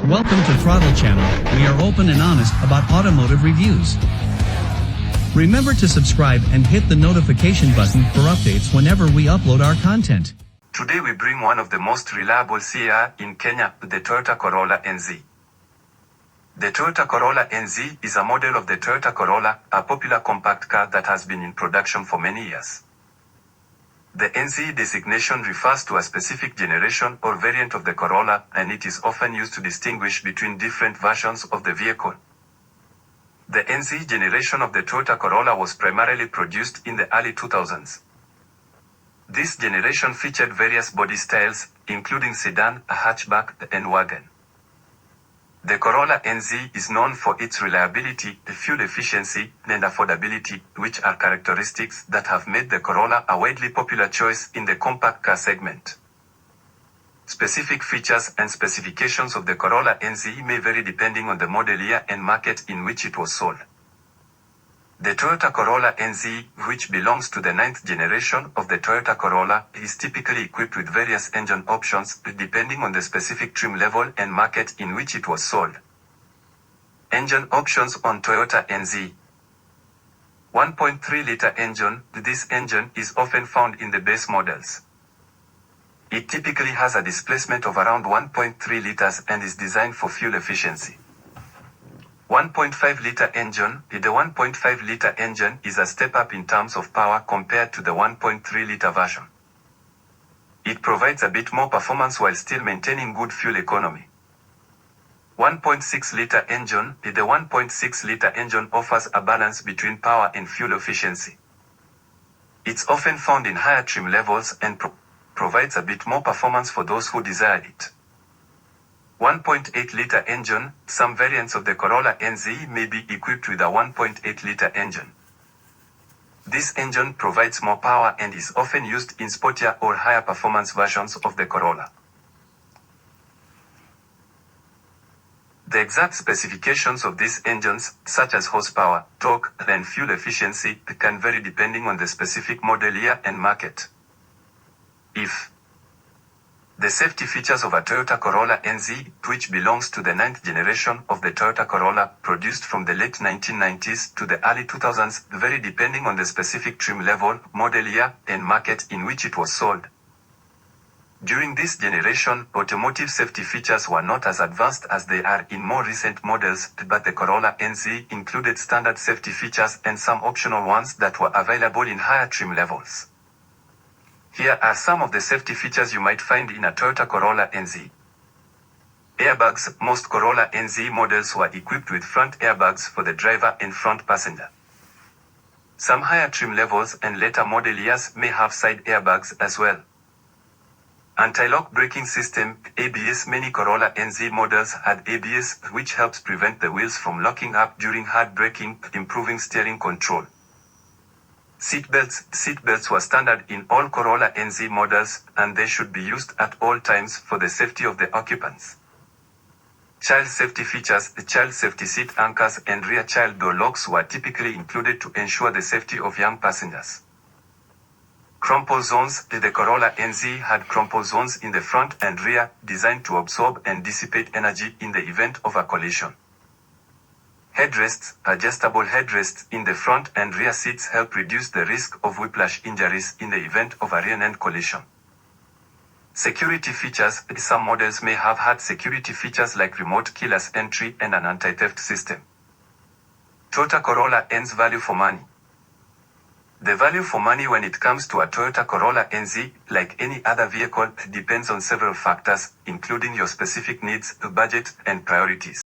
Welcome to Throttle Channel. We are open and honest about automotive reviews. Remember to subscribe and hit the notification button for updates whenever we upload our content. Today we bring one of the most reliable CAR in Kenya, the Toyota Corolla NZ. The Toyota Corolla NZ is a model of the Toyota Corolla, a popular compact car that has been in production for many years. The NZ designation refers to a specific generation or variant of the Corolla, and it is often used to distinguish between different versions of the vehicle. The NZ generation of the Toyota Corolla was primarily produced in the early 2000s. This generation featured various body styles, including sedan, a hatchback, and wagon. The Corolla NZ is known for its reliability, fuel efficiency, and affordability, which are characteristics that have made the Corolla a widely popular choice in the compact car segment. Specific features and specifications of the Corolla NZ may vary depending on the model year and market in which it was sold. The Toyota Corolla NZ, which belongs to the 9th generation of the Toyota Corolla, is typically equipped with various engine options depending on the specific trim level and market in which it was sold. Engine options on Toyota NZ. 1.3-liter engine. This engine is often found in the base models. It typically has a displacement of around 1.3 liters and is designed for fuel efficiency. 1.5-liter engine. The 1.5-liter engine is a step up in terms of power compared to the 1.3-liter version. It provides a bit more performance while still maintaining good fuel economy. 1.6-liter engine. The 1.6-liter engine offers a balance between power and fuel efficiency. It's often found in higher trim levels and provides a bit more performance for those who desire it. 1.8-liter engine. Some variants of the Corolla NZ may be equipped with a 1.8-liter engine. This engine provides more power and is often used in sportier or higher performance versions of the Corolla. The exact specifications of these engines, such as horsepower, torque, and fuel efficiency, can vary depending on the specific model year and market. The safety features of a Toyota Corolla NZ, which belongs to the 9th generation of the Toyota Corolla, produced from the late 1990s to the early 2000s, vary depending on the specific trim level, model year, and market in which it was sold. During this generation, automotive safety features were not as advanced as they are in more recent models, but the Corolla NZ included standard safety features and some optional ones that were available in higher trim levels. Here are some of the safety features you might find in a Toyota Corolla NZ. Airbags. Most Corolla NZ models were equipped with front airbags for the driver and front passenger. Some higher trim levels and later model years may have side airbags as well. Anti-lock braking system, ABS. Many Corolla NZ models had ABS, which helps prevent the wheels from locking up during hard braking, improving steering control. Seatbelts. Seatbelts were standard in all Corolla NZ models, and they should be used at all times for the safety of the occupants. Child safety features. The child safety seat anchors and rear child door locks were typically included to ensure the safety of young passengers. Crumple zones. The Corolla NZ had crumple zones in the front and rear, designed to absorb and dissipate energy in the event of a collision. Headrests. Adjustable headrests in the front and rear seats help reduce the risk of whiplash injuries in the event of a rear-end collision. Security features. Some models may have had security features like remote keyless entry and an anti-theft system. Toyota Corolla NZ value for money. The value for money when it comes to a Toyota Corolla NZ, like any other vehicle, depends on several factors, including your specific needs, budget, and priorities.